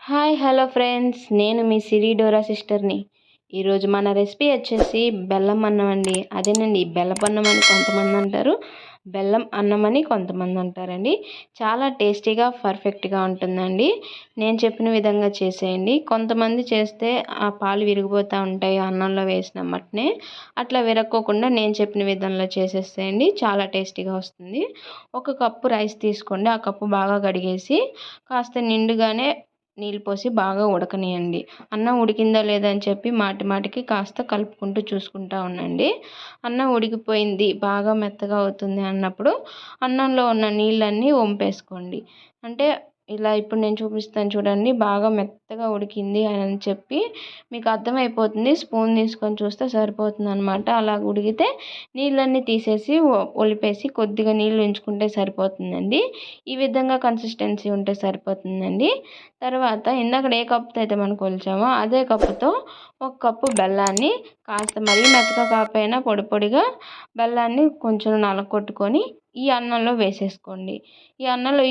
Hi hello friends, నేను మీ సిరిడోరా సిస్టర్ని. ఈరోజు మన రెసిపీ వచ్చేసి బెల్లం అన్నం అండి. అదేనండి, బెల్లపన్నం అని కొంతమంది అంటారు, బెల్లం అన్నం అని కొంతమంది అంటారండి. చాలా టేస్టీగా పర్ఫెక్ట్గా ఉంటుందండి. నేను చెప్పిన విధంగా చేసేయండి. కొంతమంది చేస్తే ఆ పాలు విరిగిపోతూ ఉంటాయి అన్నంలో వేసిన మటనే. అట్లా విరక్కోకుండా నేను చెప్పిన విధంలో చేసేసేయండి, చాలా టేస్టీగా వస్తుంది. ఒక కప్పు రైస్ తీసుకోండి. ఆ కప్పు బాగా కడిగేసి కాస్త నిండుగానే నీళ్ళు పోసి బాగా ఉడకనియండి. అన్నం ఉడికిందా లేదా అని చెప్పి మాటి మాటికి కాస్త కలుపుకుంటూ చూసుకుంటూ ఉండండి. అన్నం ఉడికిపోయింది, బాగా మెత్తగా అవుతుంది అన్నప్పుడు అన్నంలో ఉన్న నీళ్ళన్నీ వంపేసుకోండి. అంటే ఇలా ఇప్పుడు నేను చూపిస్తాను చూడండి, బాగా మెత్తగా ఉడికింది అని చెప్పి మీకు అర్థమైపోతుంది. స్పూన్ తీసుకొని చూస్తే సరిపోతుంది అనమాట. అలా ఉడికితే నీళ్ళన్నీ తీసేసి ఒలిపేసి కొద్దిగా నీళ్ళు ఉంచుకుంటే సరిపోతుందండి. ఈ విధంగా కన్సిస్టెన్సీ ఉంటే సరిపోతుందండి. తర్వాత ఇందాక ఏ కప్పుతో అయితే మనం కొలిచామో అదే కప్పుతో ఒక కప్పు బెల్లాన్ని కాస్త మరీ మెత్తగా కాకపోయినా పొడి పొడిగా బెల్లాన్ని కొంచెం నలగొట్టుకొని ఈ అన్నంలో వేసేసుకోండి. ఈ అన్నంలో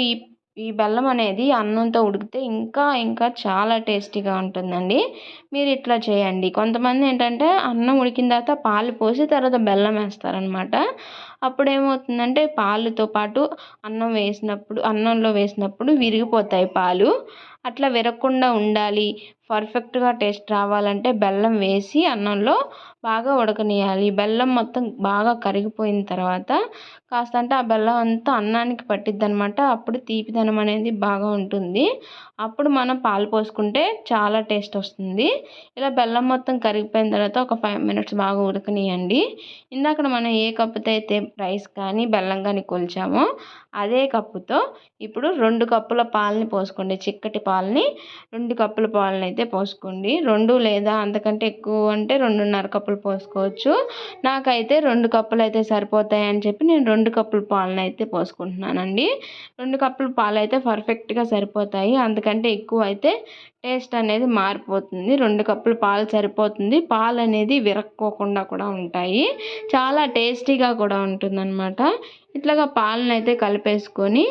ఈ బెల్లం అనేది అన్నంతో ఉడికితే ఇంకా ఇంకా చాలా టేస్టీగా ఉంటుందండి. మీరు ఇట్లా చేయండి. కొంతమంది ఏంటంటే అన్నం ఉడికిన తర్వాత పాలు పోసి తర్వాత బెల్లం వేస్తారనమాట. అప్పుడు ఏమవుతుందంటే పాలుతో పాటు అన్నంలో వేసినప్పుడు విరిగిపోతాయి పాలు. అట్లా విరగకుండా ఉండాలి, పర్ఫెక్ట్గా టేస్ట్ రావాలంటే బెల్లం వేసి అన్నంలో బాగా ఉడకనియాలి. బెల్లం మొత్తం బాగా కరిగిపోయిన తర్వాత కాస్త అంటే ఆ బెల్లం అంతా అన్నానికి పట్టిద్ది అనమాట. అప్పుడు తీపిదనం అనేది బాగా ఉంటుంది. అప్పుడు మనం పాలు పోసుకుంటే చాలా టేస్ట్ వస్తుంది. ఇలా బెల్లం మొత్తం కరిగిపోయిన తర్వాత ఒక 5 మినిట్స్ బాగా ఉడకనియండి. ఇందాక మనం ఏ కప్పుతో అయితే రైస్ కానీ బెల్లం కానీ కొలిచామో అదే కప్పుతో ఇప్పుడు 2 కప్పుల పాలని పోసుకోండి. చిక్కటి పాలని 2 కప్పుల పాలని అయితే పోసుకోండి. 2 లేదా అంతకంటే ఎక్కువ అంటే 2.5 కప్పులు పోసుకోవచ్చు. నాకైతే 2 కప్పులు అయితే సరిపోతాయి అని చెప్పి నేను 2 కప్పుల పాలను అయితే పోసుకుంటున్నానండి. 2 కప్పుల పాలు అయితే పర్ఫెక్ట్గా సరిపోతాయి. అంతకంటే ఎక్కువ అయితే టేస్ట్ అనేది మారిపోతుంది. 2 కప్పుల పాలు సరిపోతుంది. పాలు అనేది విరక్కోకుండా కూడా ఉంటాయి, చాలా టేస్టీగా కూడా ఉంటుందన్నమాట. ఇట్లాగా పాలను అయితే కలిపేసుకొని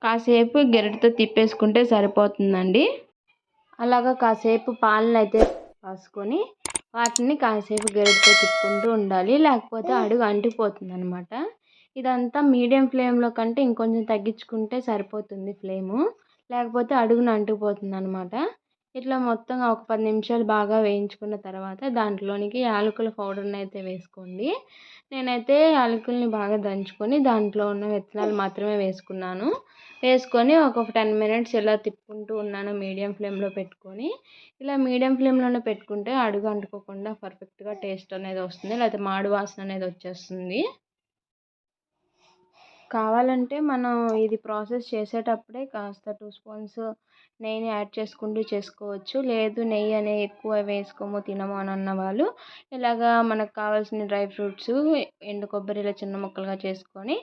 కాసేపు గరిటెతో తిప్పేసుకుంటే సరిపోతుందండి. అలాగా కాసేపు పాలను అయితే పోసుకొని వాటిని కాసేపు గరిటెతో తిప్పుకుంటూ ఉండాలి, లేకపోతే అడుగు అంటిపోతుంది అనమాట. ఇదంతా మీడియం ఫ్లేమ్లో కంటే ఇంకొంచెం తగ్గించుకుంటే సరిపోతుంది ఫ్లేము, లేకపోతే అడుగున అంటుకుపోతుంది అనమాట. ఇట్లా మొత్తం ఒక 10 నిమిషాలు బాగా వేయించుకున్న తర్వాత దాంట్లోనికి యాలకుల పౌడర్ని అయితే వేసుకోండి. నేనైతే యాలకుల్ని బాగా దంచుకొని దాంట్లో ఉన్న విత్తనాలు మాత్రమే వేసుకున్నాను. వేసుకొని ఒక 10 మినిట్స్ ఇలా తిప్పుకుంటూ ఉన్నాను మీడియం ఫ్లేమ్లో పెట్టుకొని. ఇలా మీడియం ఫ్లేమ్లోనే పెట్టుకుంటే అడుగు అంటుకోకుండా పర్ఫెక్ట్గా టేస్ట్ అనేది వస్తుంది, లేకపోతే మాడు వాసన అనేది వచ్చేస్తుంది. కావాలంటే మనం ఇది ప్రాసెస్ చేసేటప్పుడే కాస్త 2 స్పూన్స్ నెయ్యిని యాడ్ చేసుకుంటూ చేసుకోవచ్చు. లేదు నెయ్యి అనేది ఎక్కువ వేసుకోము తినము అని అన్న వాళ్ళు ఇలాగా మనకు కావాల్సిన డ్రై ఫ్రూట్స్, ఎండు కొబ్బరి ఇలా చిన్న ముక్కలుగా చేసుకొని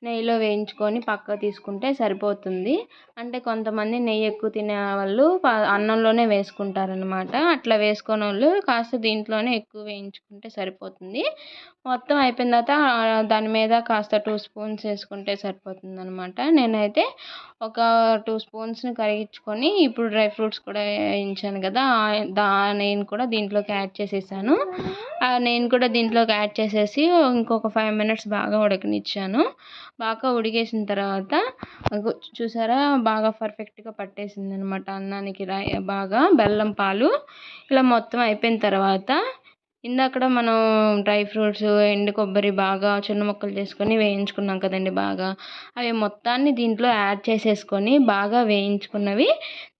నెయ్యిలో వేయించుకొని పక్కకు తీసుకుంటే సరిపోతుంది. అంటే కొంతమంది నెయ్యి ఎక్కువ తినే వాళ్ళు అన్నంలోనే వేసుకుంటారనమాట. అట్లా వేసుకునే వాళ్ళు కాస్త దీంట్లోనే ఎక్కువ వేయించుకుంటే సరిపోతుంది. మొత్తం అయిపోయిన తర్వాత దాని మీద కాస్త 2 స్పూన్స్ వేసుకుంటే సరిపోతుంది అనమాట. నేనైతే ఒక 2 స్పూన్స్ని కరిగించుకొని ఇప్పుడు డ్రై ఫ్రూట్స్ కూడా వేయించాను కదా, నేను కూడా దీంట్లోకి యాడ్ చేసేసాను. నేను కూడా దీంట్లోకి యాడ్ చేసేసి ఇంకొక 5 మినిట్స్ బాగా ఉడకనిచ్చాను. బాగా ఉడికేసిన తర్వాత చూసారా, బాగా పర్ఫెక్ట్గా పట్టేసింది అనమాట అన్నానికి బాగా బెల్లం పాలు. ఇలా మొత్తం అయిపోయిన తర్వాత ఇందాక మనం డ్రై ఫ్రూట్స్, ఎండు కొబ్బరి బాగా చిన్న ముక్కలు చేసుకొని వేయించుకున్నాం కదండి బాగా, అవి మొత్తాన్ని దీంట్లో యాడ్ చేసేసుకొని బాగా వేయించుకున్నవి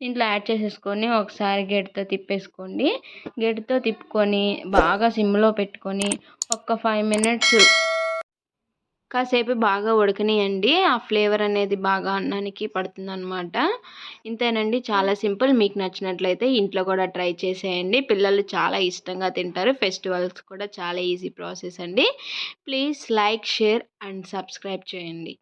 దీంట్లో యాడ్ చేసేసుకొని ఒకసారి గరిటెతో తిప్పేసుకోండి. గరిటెతో తిప్పుకొని బాగా సిమ్లో పెట్టుకొని ఒక 5 మినిట్స్ కాసేపు బాగా ఉడకనియండి. ఆ ఫ్లేవర్ అనేది బాగా అన్నానికి పడుతుందన్నమాట. ఇంతేనండి, చాలా సింపుల్. మీకు నచ్చినట్లయితే ఇంట్లో కూడా ట్రై చేసేయండి. పిల్లలు చాలా ఇష్టంగా తింటారు. ఫెస్టివల్స్ కూడా చాలా ఈజీ ప్రాసెస్ అండి. Please like, share and subscribe చేయండి.